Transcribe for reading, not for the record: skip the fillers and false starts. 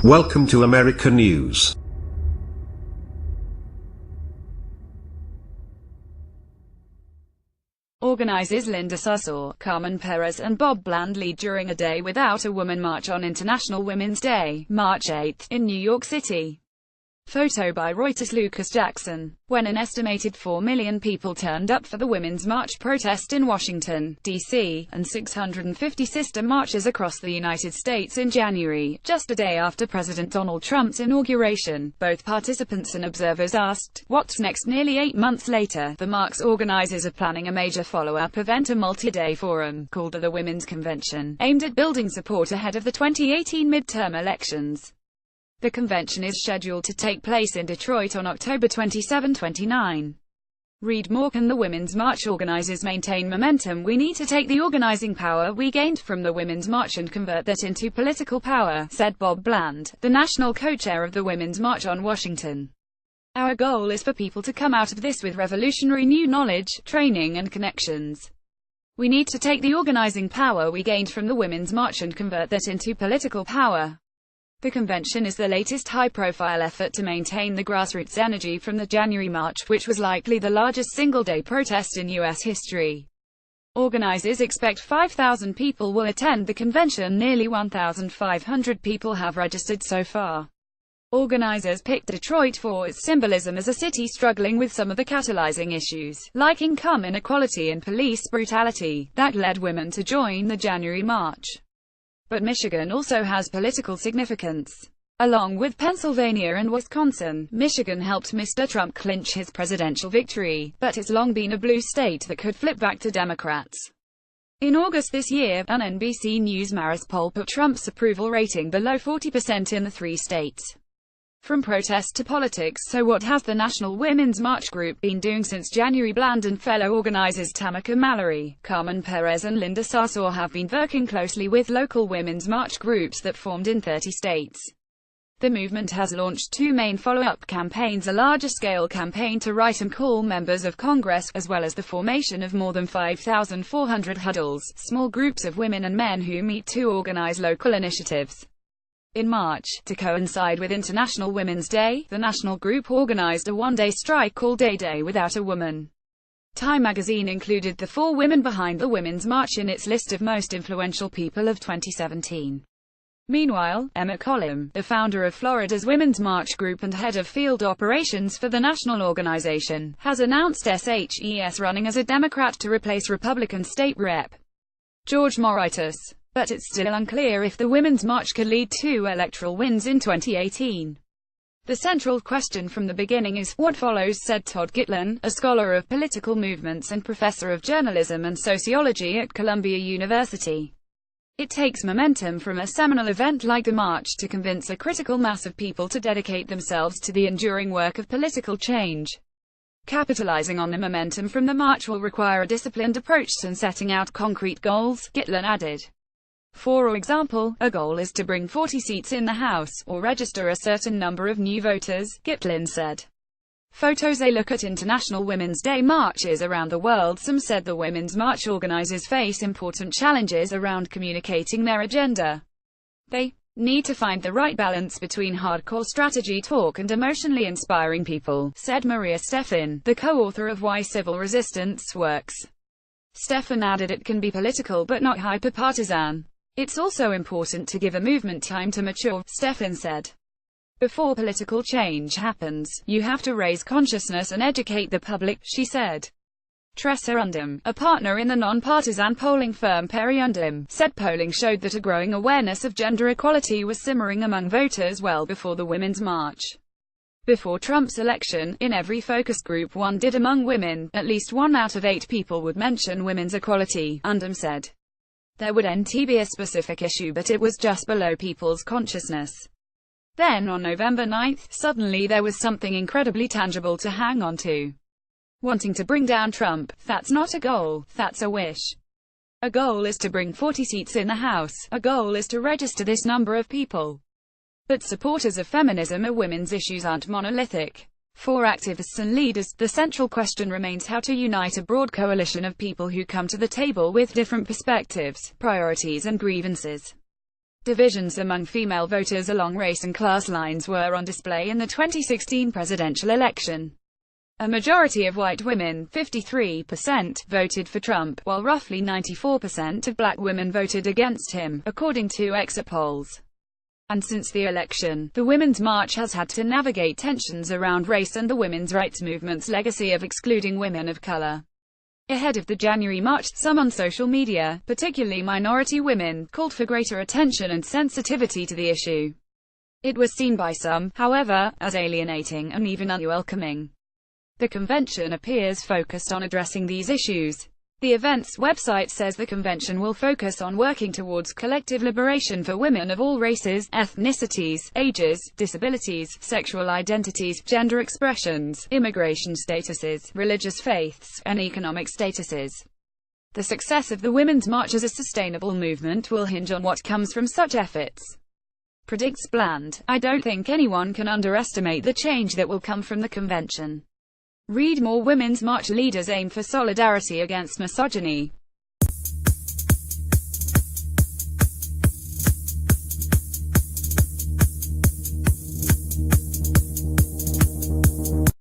Welcome to America News. Organizers Linda Sarsour, Carmen Perez and Bob Bland lead during a Day Without a Woman march on International Women's Day, March 8, in New York City. Photo by REUTERSLucas Jackson. When an estimated 4 million people turned up for the Women's March protest in Washington, D.C., and 650 sister marches across the United States in January, just a day after President Donald Trump's inauguration, both participants and observers asked, "What's next?" Nearly 8 months later, the march's organizers are planning a major follow-up event, a multi-day forum, called the Women's Convention, aimed at building support ahead of the 2018 midterm elections. The convention is scheduled to take place in Detroit on October 27-29. Read more. Can the Women's March organizers maintain momentum? We need to take the organizing power we gained from the Women's March and convert that into political power, said Bob Bland, the national co-chair of the Women's March on Washington. Our goal is for people to come out of this with revolutionary new knowledge, training and connections. We need to take the organizing power we gained from the Women's March and convert that into political power. The convention is the latest high-profile effort to maintain the grassroots energy from the January march, which was likely the largest single-day protest in U.S. history. Organizers expect 5,000 people will attend the convention. Nearly 1,500 people have registered so far. Organizers picked Detroit for its symbolism as a city struggling with some of the catalyzing issues, like income inequality and police brutality, that led women to join the January march. But Michigan also has political significance. Along with Pennsylvania and Wisconsin, Michigan helped Mr. Trump clinch his presidential victory, but it's long been a blue state that could flip back to Democrats. In August this year, an NBC News Marist poll put Trump's approval rating below 40% in the three states. From protest to politics. So what has the National Women's March group been doing since January? Bland and fellow organizers Tamika Mallory, Carmen Perez and Linda Sarsour have been working closely with local Women's March groups that formed in 30 states. The movement has launched two main follow-up campaigns: a larger-scale campaign to write and call members of Congress, as well as the formation of more than 5,400 huddles, small groups of women and men who meet to organize local initiatives. In March, to coincide with International Women's Day, the national group organized a one-day strike called A Day Without a Woman. Time magazine included the 4 women behind the Women's March in its list of most influential people of 2017. Meanwhile, Emma Collum, the founder of Florida's Women's March Group and head of field operations for the national organization, has announced SHES running as a Democrat to replace Republican State Rep. George Moraitis. But it's still unclear if the Women's March could lead to electoral wins in 2018. The central question from the beginning is, what follows, said Todd Gitlin, a scholar of political movements and professor of journalism and sociology at Columbia University. It takes momentum from a seminal event like the march to convince a critical mass of people to dedicate themselves to the enduring work of political change. Capitalizing on the momentum from the march will require a disciplined approach and setting out concrete goals, Gitlin added. For example, a goal is to bring 40 seats in the House, or register a certain number of new voters, Gitlin said. Photos. A look at International Women's Day marches around the world. Some said the Women's March organizers face important challenges around communicating their agenda. They need to find the right balance between hardcore strategy talk and emotionally inspiring people, said Maria Stephan, the co-author of Why Civil Resistance Works. Stephan added it can be political but not hyper-partisan. It's also important to give a movement time to mature, Stephan said. Before political change happens, you have to raise consciousness and educate the public, she said. Tressa Undum, a partner in the non-partisan polling firm Perry Undum, said polling showed that a growing awareness of gender equality was simmering among voters well before the Women's March. Before Trump's election, in every focus group one did among women, at least 1 out of 8 people would mention women's equality, Undum said. There wouldn't be a specific issue, but it was just below people's consciousness. Then on November 9, suddenly there was something incredibly tangible to hang on to. Wanting to bring down Trump, that's not a goal, that's a wish. A goal is to bring 40 seats in the House, a goal is to register this number of people. But supporters of feminism or women's issues aren't monolithic. For activists and leaders, the central question remains how to unite a broad coalition of people who come to the table with different perspectives, priorities and grievances. Divisions among female voters along race and class lines were on display in the 2016 presidential election. A majority of white women, 53%, voted for Trump, while roughly 94% of black women voted against him, according to exit polls. And since the election, the Women's March has had to navigate tensions around race and the women's rights movement's legacy of excluding women of color. Ahead of the January march, some on social media, particularly minority women, called for greater attention and sensitivity to the issue. It was seen by some, however, as alienating and even unwelcoming. The convention appears focused on addressing these issues. The event's website says the convention will focus on working towards collective liberation for women of all races, ethnicities, ages, disabilities, sexual identities, gender expressions, immigration statuses, religious faiths, and economic statuses. The success of the Women's March as a sustainable movement will hinge on what comes from such efforts. Predicts Bland. I don't think anyone can underestimate the change that will come from the convention. Read more. Women's March leaders aim for solidarity against misogyny.